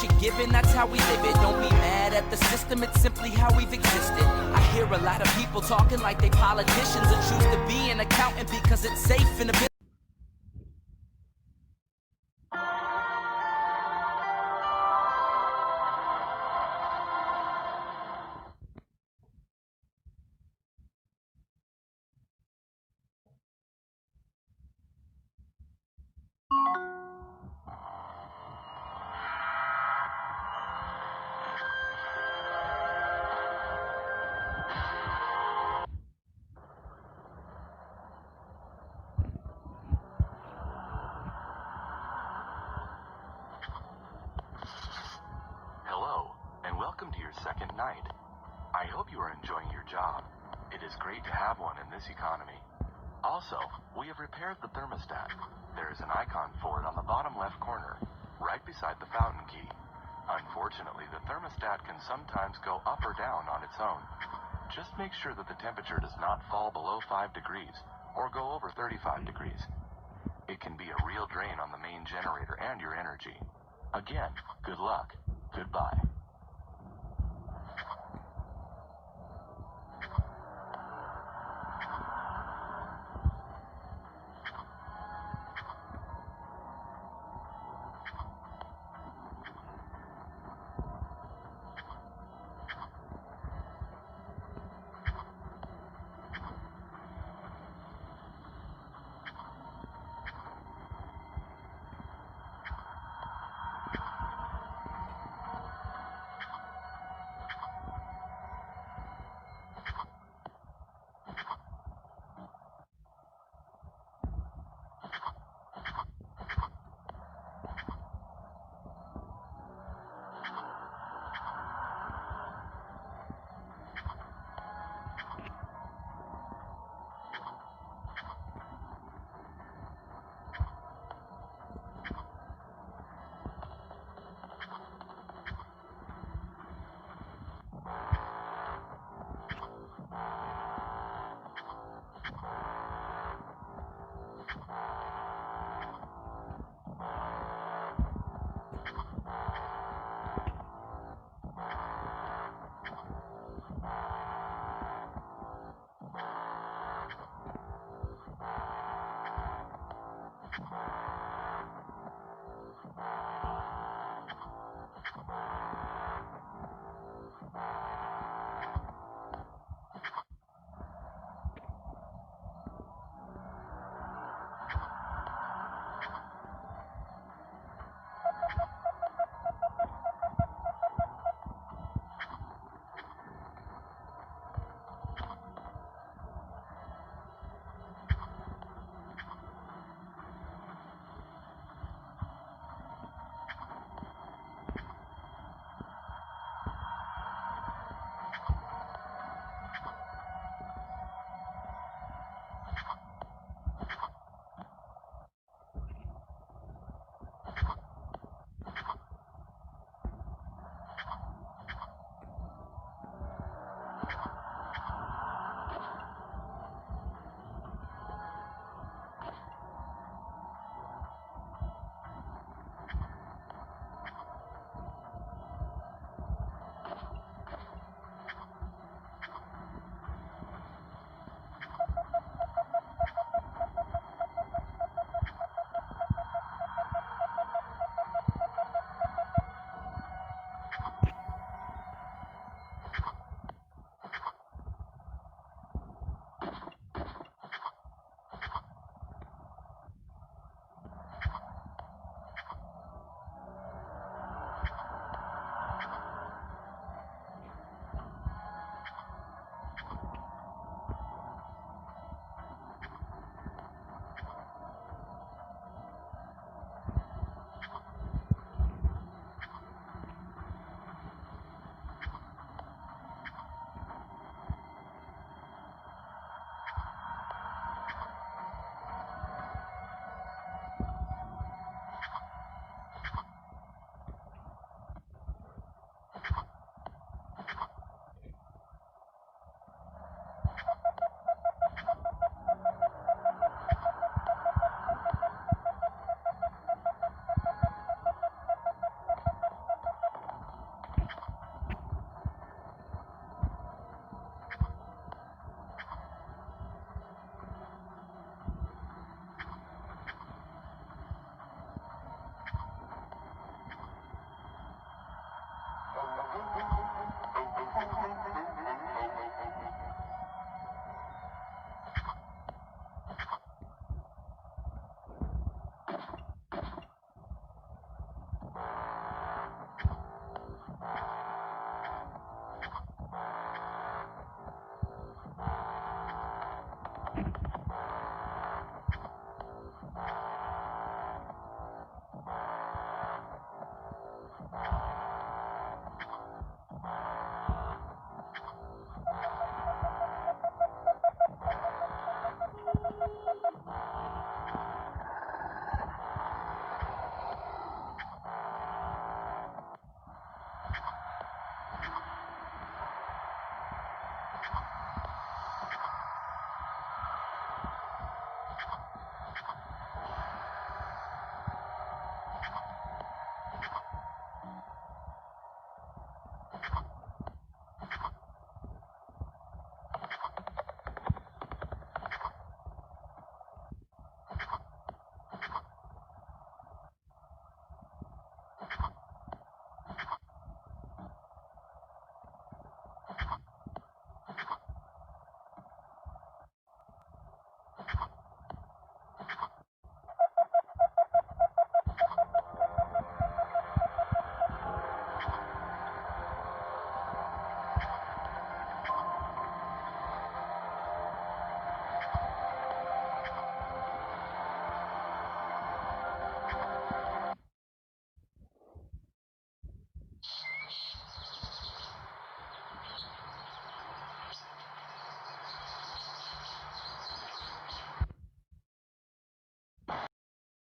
you're given, that's how we live it. Don't be mad at the system, it's simply how we've existed. I hear a lot of people talking like they politicians and choose to be an accountant because it's safe in a business. Hello, and welcome to your second night. I hope you are enjoying your job. It is great to have one in this economy. Also, we have repaired the thermostat. There is an icon for it on the bottom left corner, right beside the fountain key. Unfortunately, the thermostat can sometimes go up or down on its own. Just make sure that the temperature does not fall below 5 degrees or go over 35 degrees. It can be a real drain on the main generator and your energy. Again, good luck. Goodbye.